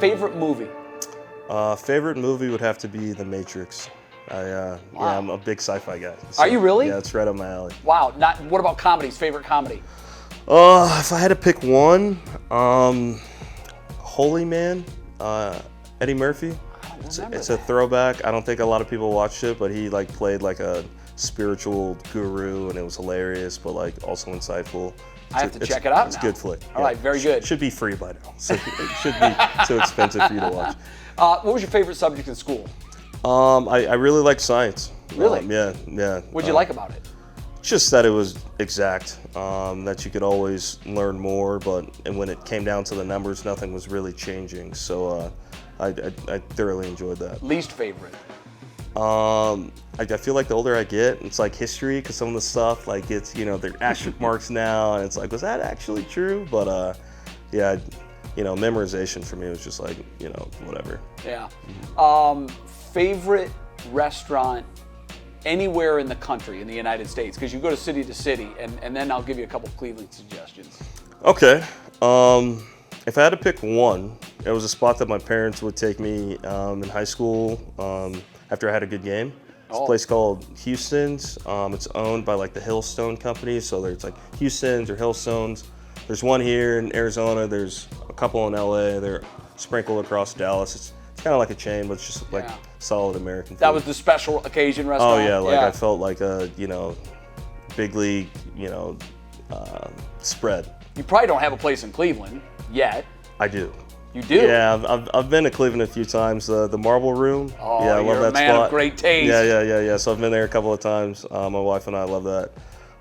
Favorite movie? Favorite movie would have to be The Matrix. Yeah, I'm a big sci-fi guy. So, Are you really? Yeah, it's right up my alley. Wow. What about comedies? Favorite comedy? If I had to pick one, Holy Man, Eddie Murphy. It's a throwback. I don't think a lot of people watched it, but he like played like a spiritual guru, and it was hilarious, but like also insightful. I have to check it out. It's a good flick. All right, very good. Should be free by now, so it should be too expensive for you to watch. What was your favorite subject in school? I really liked science. Really? Yeah. What'd you like about it? Just that it was exact, that you could always learn more, and when it came down to the numbers, nothing was really changing. So I thoroughly enjoyed that. Least favorite? I feel like the older I get, it's like history, because some of the stuff, like it's, they're asterisk marks now, and it's like, was that actually true? But yeah, memorization for me was just like, whatever. Yeah. Favorite restaurant anywhere in the country, in the United States? Because you go to city, and then I'll give you a couple of Cleveland suggestions. Okay. If I had to pick one, it was a spot that my parents would take me in high school after I had a good game. It's a place called Houston's. It's owned by like the Hillstone Company, so there's like Houston's or Hillstones. There's one here in Arizona. There's a couple in LA. They're sprinkled across Dallas. It's kind of like a chain, but it's just like solid American food. That was the special occasion restaurant? Oh yeah, I felt like a big league spread. You probably don't have a place in Cleveland yet. I do. You do? Yeah, I've been to Cleveland a few times. The Marble Room. Oh, yeah, I you're love that a man spot. of great taste. Yeah. So I've been there a couple of times. My wife and I love that.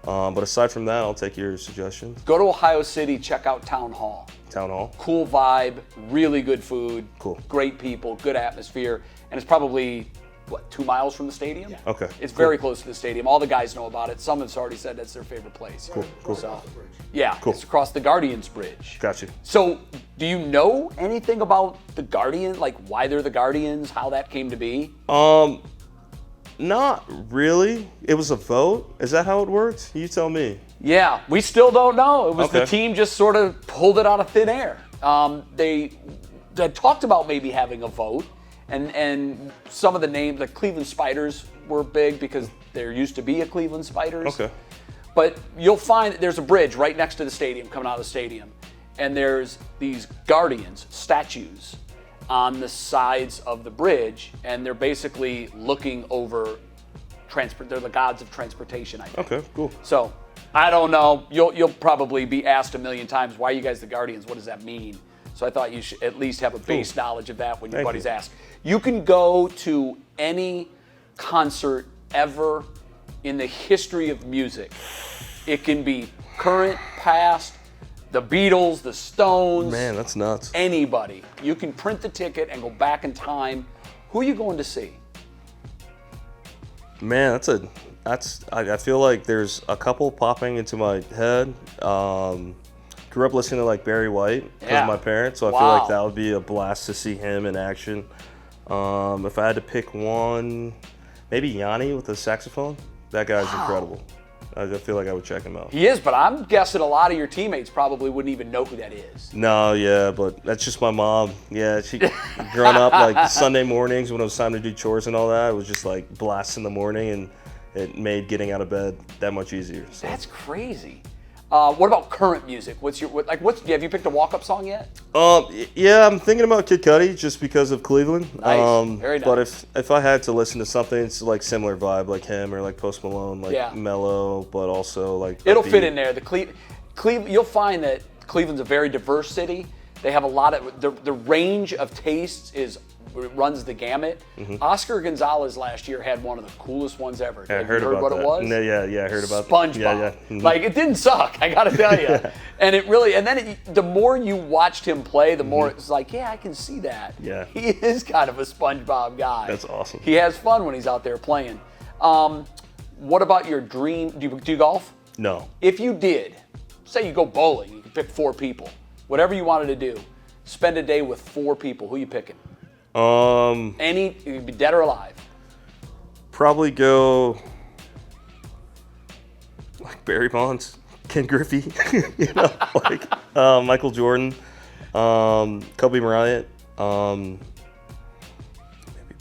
But aside from that, I'll take your suggestions. Go to Ohio City, check out Town Hall. Town Hall. Cool vibe, really good food. Cool. Great people, good atmosphere, and it's probably 2 miles from the stadium? Yeah. Okay. It's very close to the stadium. All the guys know about it. Some have already said that's their favorite place. Cool. So, yeah, cool. It's across the Guardians Bridge. Got you. So, do you know anything about the Guardians? Like why they're the Guardians? How that came to be? Not really. It was a vote. Is that how it worked? You tell me. Yeah, we still don't know. It was Okay. the team just sort of pulled it out of thin air. They talked about maybe having a vote, and some of the names, like Cleveland Spiders, were big because there used to be a Cleveland Spiders. Okay. But you'll find that there's a bridge right next to the stadium, coming out of the stadium, and there's these Guardians statues on the sides of the bridge, and they're basically looking over they're the gods of transportation, I think. Okay, cool. So, I don't know. You'll probably be asked a million times, why are you guys the Guardians? What does that mean? So I thought you should at least have a base knowledge of that when your buddies ask. You can go to any concert ever in the history of music. It can be current, past, the Beatles, the Stones. Man, that's nuts. Anybody. You can print the ticket and go back in time. Who are you going to see? Man, I feel like there's a couple popping into my head. Grew up listening to like Barry White because of my parents, so I feel like that would be a blast to see him in action. If I had to pick one, maybe Yanni with the saxophone. That guy's incredible. I feel like I would check him out. He is, but I'm guessing a lot of your teammates probably wouldn't even know who that is. No, yeah, but that's just my mom. Yeah, she growing up like Sunday mornings when it was time to do chores and all that, it was just like blasts in the morning, and it made getting out of bed that much easier. So. That's crazy. What about current music? Have you picked a walk-up song yet? Yeah, I'm thinking about Kid Cudi just because of Cleveland. Nice. Very nice. But if I had to listen to something, it's like similar vibe, like him or like Post Malone, like mellow, but also like it'll fit in there. You'll find that Cleveland's a very diverse city. They have a lot of the range of tastes runs the gamut. Mm-hmm. Oscar Gonzalez last year had one of the coolest ones ever. Yeah, I heard about what that. It was? Yeah, I heard about SpongeBob. Yeah. Mm-hmm. Like it didn't suck, I gotta tell you. And it really, the more you watched him play, the more it's like, yeah, I can see that. Yeah. He is kind of a SpongeBob guy. That's awesome. He has fun when he's out there playing. What about your dream? Do you golf? No. If you did, say you go bowling, you can pick 4 people. Whatever you wanted to do, spend a day with 4 people. Who you picking? You could be dead or alive. Probably go like Barry Bonds, Ken Griffey, Michael Jordan, Kobe Bryant, Maybe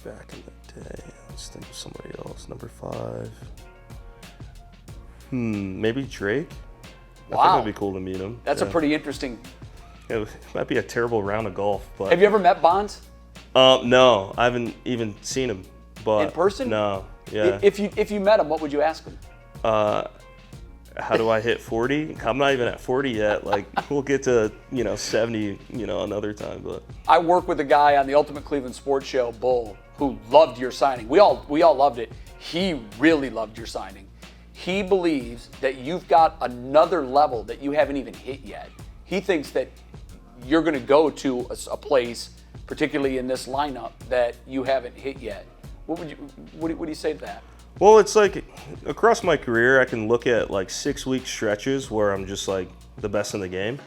back in the day. Let's think of somebody else. Number 5. Maybe Drake. Wow. I think it'd be cool to meet him. That's a pretty interesting. It might be a terrible round of golf, but. Have you ever met Bonds? No, I haven't even seen him. But in person? No. Yeah. If you met him, what would you ask him? How do I hit 40? I'm not even at 40 yet. Like, we'll get to 70 another time. But I work with a guy on the Ultimate Cleveland Sports Show, Bull, who loved your signing. We all loved it. He really loved your signing. He believes that you've got another level that you haven't even hit yet. He thinks that you're going to go to a place, particularly in this lineup, that you haven't hit yet. What do you say to that? Well, it's like across my career, I can look at like 6-week stretches where I'm just like the best in the game.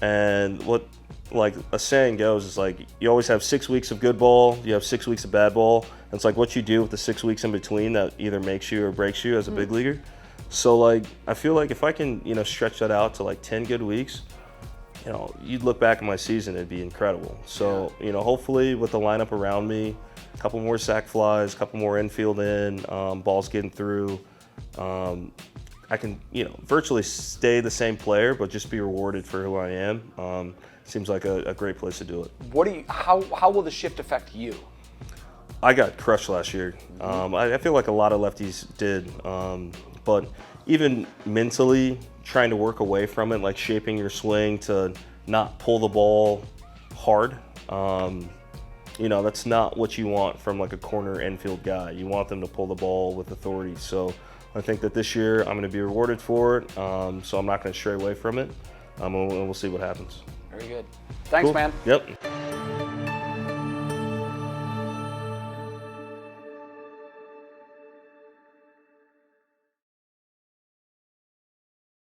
And what like a saying goes is like you always have 6 weeks of good ball, you have 6 weeks of bad ball. And it's like what you do with the 6 weeks in between that either makes you or breaks you as a big leaguer. So like I feel like if I can stretch that out to like 10 good weeks, you'd look back at my season, it'd be incredible. So hopefully with the lineup around me, a couple more sac flies, a couple more infield balls getting through. I can, virtually stay the same player, but just be rewarded for who I am. Seems like a great place to do it. How will the shift affect you? I got crushed last year. I feel like a lot of lefties did, but even mentally trying to work away from it, like shaping your swing to not pull the ball hard. That's not what you want from like a corner infield guy. You want them to pull the ball with authority. So I think that this year I'm going to be rewarded for it. So I'm not going to stray away from it. And we'll see what happens. Very good. Thanks, cool. man. Yep.